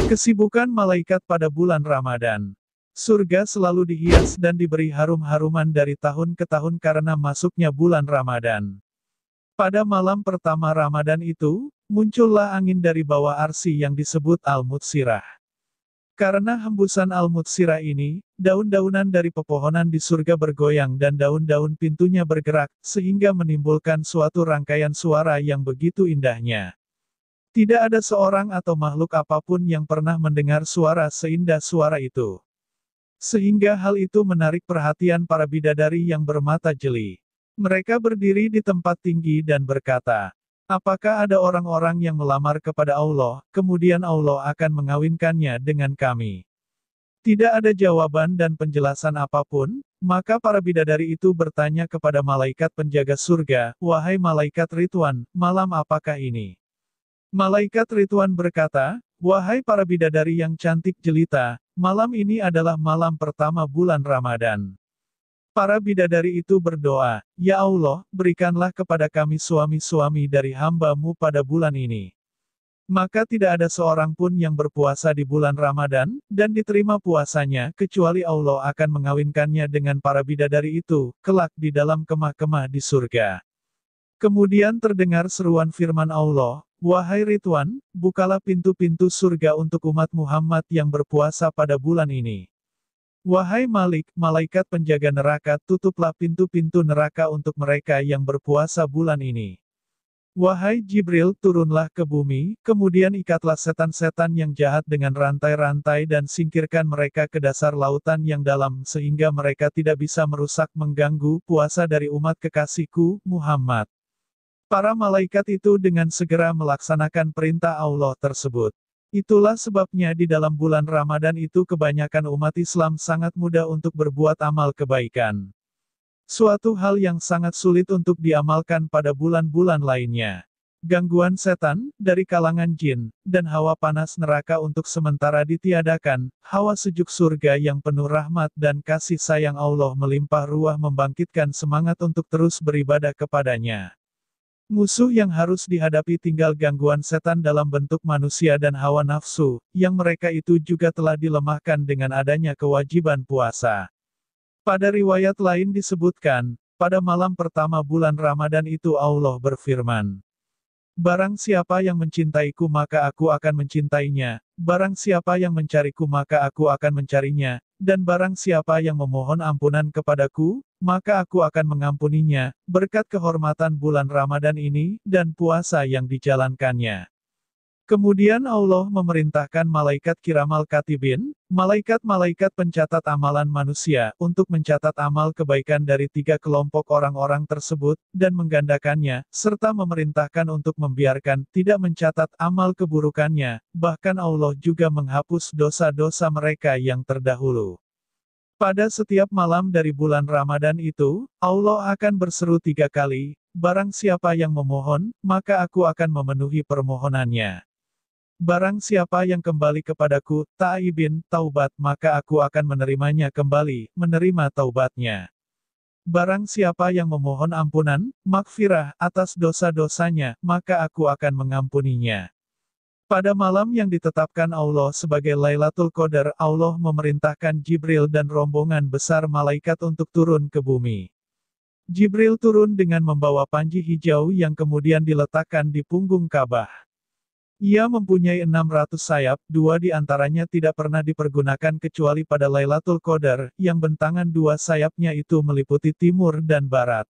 Kesibukan malaikat pada bulan Ramadan. Surga selalu dihias dan diberi harum-haruman dari tahun ke tahun karena masuknya bulan Ramadan. Pada malam pertama Ramadan itu, muncullah angin dari bawah arsy yang disebut Al-Mutsirah. Karena hembusan Al-Mutsirah ini, daun-daunan dari pepohonan di surga bergoyang dan daun-daun pintunya bergerak, sehingga menimbulkan suatu rangkaian suara yang begitu indahnya. Tidak ada seorang atau makhluk apapun yang pernah mendengar suara seindah suara itu. Sehingga hal itu menarik perhatian para bidadari yang bermata jeli. Mereka berdiri di tempat tinggi dan berkata, "Apakah ada orang-orang yang melamar kepada Allah, kemudian Allah akan mengawinkannya dengan kami?" Tidak ada jawaban dan penjelasan apapun, maka para bidadari itu bertanya kepada malaikat penjaga surga, "Wahai malaikat Ridwan, malam apakah ini?" Malaikat Ridwan berkata, "Wahai para bidadari yang cantik jelita, malam ini adalah malam pertama bulan Ramadan." Para bidadari itu berdoa, "Ya Allah, berikanlah kepada kami suami-suami dari hamba-Mu pada bulan ini." Maka tidak ada seorang pun yang berpuasa di bulan Ramadan, dan diterima puasanya, kecuali Allah akan mengawinkannya dengan para bidadari itu, kelak di dalam kemah-kemah di surga. Kemudian terdengar seruan firman Allah, "Wahai Ridwan, bukalah pintu-pintu surga untuk umat Muhammad yang berpuasa pada bulan ini. Wahai Malik, malaikat penjaga neraka, tutuplah pintu-pintu neraka untuk mereka yang berpuasa bulan ini. Wahai Jibril, turunlah ke bumi, kemudian ikatlah setan-setan yang jahat dengan rantai-rantai dan singkirkan mereka ke dasar lautan yang dalam sehingga mereka tidak bisa merusak mengganggu puasa dari umat kekasihku, Muhammad." Para malaikat itu dengan segera melaksanakan perintah Allah tersebut. Itulah sebabnya di dalam bulan Ramadan itu kebanyakan umat Islam sangat mudah untuk berbuat amal kebaikan. Suatu hal yang sangat sulit untuk diamalkan pada bulan-bulan lainnya. Gangguan setan, dari kalangan jin, dan hawa panas neraka untuk sementara ditiadakan, hawa sejuk surga yang penuh rahmat dan kasih sayang Allah melimpah ruah membangkitkan semangat untuk terus beribadah kepadanya. Musuh yang harus dihadapi tinggal gangguan setan dalam bentuk manusia dan hawa nafsu, yang mereka itu juga telah dilemahkan dengan adanya kewajiban puasa. Pada riwayat lain disebutkan, pada malam pertama bulan Ramadan itu Allah berfirman, "Barang siapa yang mencintaiku maka aku akan mencintainya, barang siapa yang mencariku maka aku akan mencarinya, dan barang siapa yang memohon ampunan kepadaku, maka aku akan mengampuninya, berkat kehormatan bulan Ramadan ini, dan puasa yang dijalankannya." Kemudian Allah memerintahkan malaikat kiramal katibin, malaikat-malaikat pencatat amalan manusia, untuk mencatat amal kebaikan dari 3 kelompok orang-orang tersebut, dan menggandakannya, serta memerintahkan untuk membiarkan, tidak mencatat amal keburukannya, bahkan Allah juga menghapus dosa-dosa mereka yang terdahulu. Pada setiap malam dari bulan Ramadan itu, Allah akan berseru 3 kali, "Barang siapa yang memohon, maka aku akan memenuhi permohonannya. Barang siapa yang kembali kepadaku, ta'ibin, taubat, maka aku akan menerimanya kembali, menerima taubatnya. Barang siapa yang memohon ampunan, maghfirah, atas dosa-dosanya, maka aku akan mengampuninya." Pada malam yang ditetapkan Allah sebagai Lailatul Qadar, Allah memerintahkan Jibril dan rombongan besar malaikat untuk turun ke bumi. Jibril turun dengan membawa panji hijau yang kemudian diletakkan di punggung Ka'bah. Ia mempunyai 600 sayap, 2 di antaranya tidak pernah dipergunakan kecuali pada Lailatul Qadar, yang bentangan 2 sayapnya itu meliputi timur dan barat.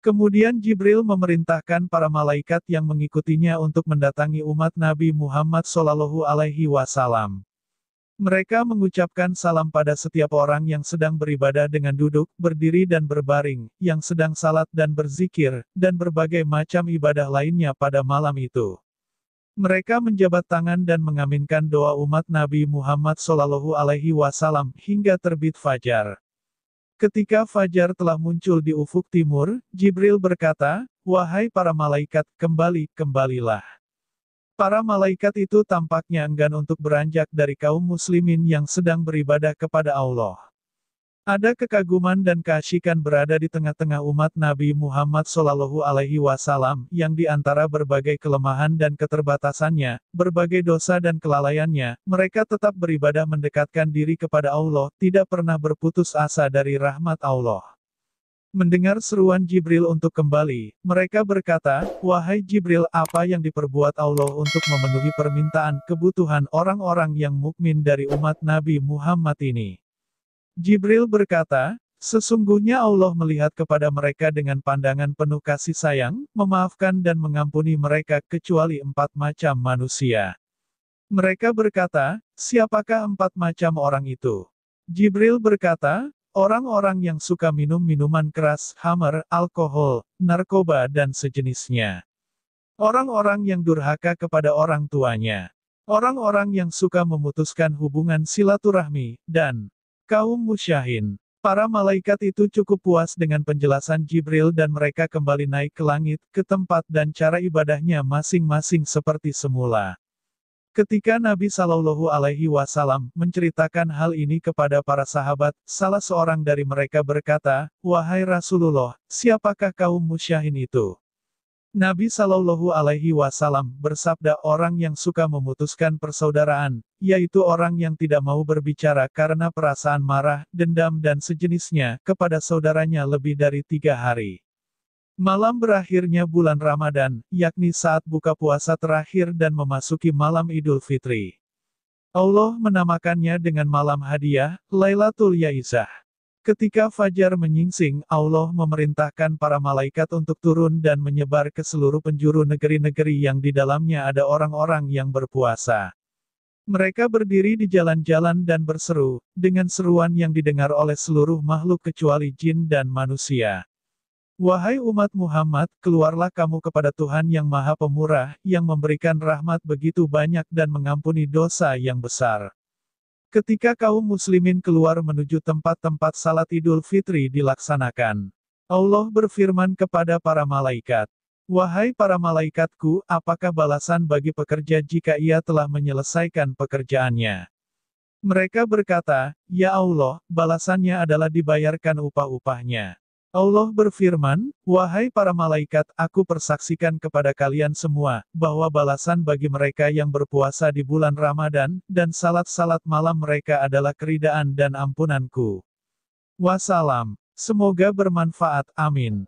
Kemudian Jibril memerintahkan para malaikat yang mengikutinya untuk mendatangi umat Nabi Muhammad SAW. Mereka mengucapkan salam pada setiap orang yang sedang beribadah dengan duduk, berdiri dan berbaring, yang sedang salat dan berzikir, dan berbagai macam ibadah lainnya pada malam itu. Mereka menjabat tangan dan mengaminkan doa umat Nabi Muhammad SAW hingga terbit fajar. Ketika fajar telah muncul di ufuk timur, Jibril berkata, "Wahai para malaikat, kembalilah." Para malaikat itu tampaknya enggan untuk beranjak dari kaum muslimin yang sedang beribadah kepada Allah. Ada kekaguman dan keasyikan berada di tengah-tengah umat Nabi Muhammad Shallallahu Alaihi Wasallam, yang di antara berbagai kelemahan dan keterbatasannya, berbagai dosa dan kelalaiannya, mereka tetap beribadah mendekatkan diri kepada Allah, tidak pernah berputus asa dari rahmat Allah. Mendengar seruan Jibril untuk kembali, mereka berkata, "Wahai Jibril, apa yang diperbuat Allah untuk memenuhi permintaan kebutuhan orang-orang yang mukmin dari umat Nabi Muhammad ini?" Jibril berkata, "Sesungguhnya Allah melihat kepada mereka dengan pandangan penuh kasih sayang, memaafkan dan mengampuni mereka kecuali 4 macam manusia." Mereka berkata, "Siapakah 4 macam orang itu?" Jibril berkata, "Orang-orang yang suka minum minuman keras, khamar, alkohol, narkoba dan sejenisnya. Orang-orang yang durhaka kepada orang tuanya. Orang-orang yang suka memutuskan hubungan silaturahmi, dan kaum musyahin." Para malaikat itu cukup puas dengan penjelasan Jibril dan mereka kembali naik ke langit, ke tempat dan cara ibadahnya masing-masing seperti semula. Ketika Nabi Shallallahu Alaihi Wasallam menceritakan hal ini kepada para sahabat, salah seorang dari mereka berkata, "Wahai Rasulullah, siapakah kaum musyahin itu?" Nabi Shallallahu Alaihi Wasallam bersabda, "Orang yang suka memutuskan persaudaraan, yaitu orang yang tidak mau berbicara karena perasaan marah, dendam dan sejenisnya, kepada saudaranya lebih dari 3 hari. Malam berakhirnya bulan Ramadan, yakni saat buka puasa terakhir dan memasuki malam Idul Fitri. Allah menamakannya dengan malam hadiah, Lailatul Yaisah. Ketika fajar menyingsing, Allah memerintahkan para malaikat untuk turun dan menyebar ke seluruh penjuru negeri-negeri yang di dalamnya ada orang-orang yang berpuasa. Mereka berdiri di jalan-jalan dan berseru, dengan seruan yang didengar oleh seluruh makhluk kecuali jin dan manusia. Wahai umat Muhammad, keluarlah kamu kepada Tuhan yang Maha Pemurah, yang memberikan rahmat begitu banyak dan mengampuni dosa yang besar. Ketika kaum muslimin keluar menuju tempat-tempat salat Idul Fitri dilaksanakan, Allah berfirman kepada para malaikat, "Wahai para malaikatku, apakah balasan bagi pekerja jika ia telah menyelesaikan pekerjaannya?" Mereka berkata, "Ya Allah, balasannya adalah dibayarkan upah-upahnya." Allah berfirman, "Wahai para malaikat, aku persaksikan kepada kalian semua, bahwa balasan bagi mereka yang berpuasa di bulan Ramadan, dan salat-salat malam mereka adalah keridaan dan ampunanku." Wassalam. Semoga bermanfaat. Amin.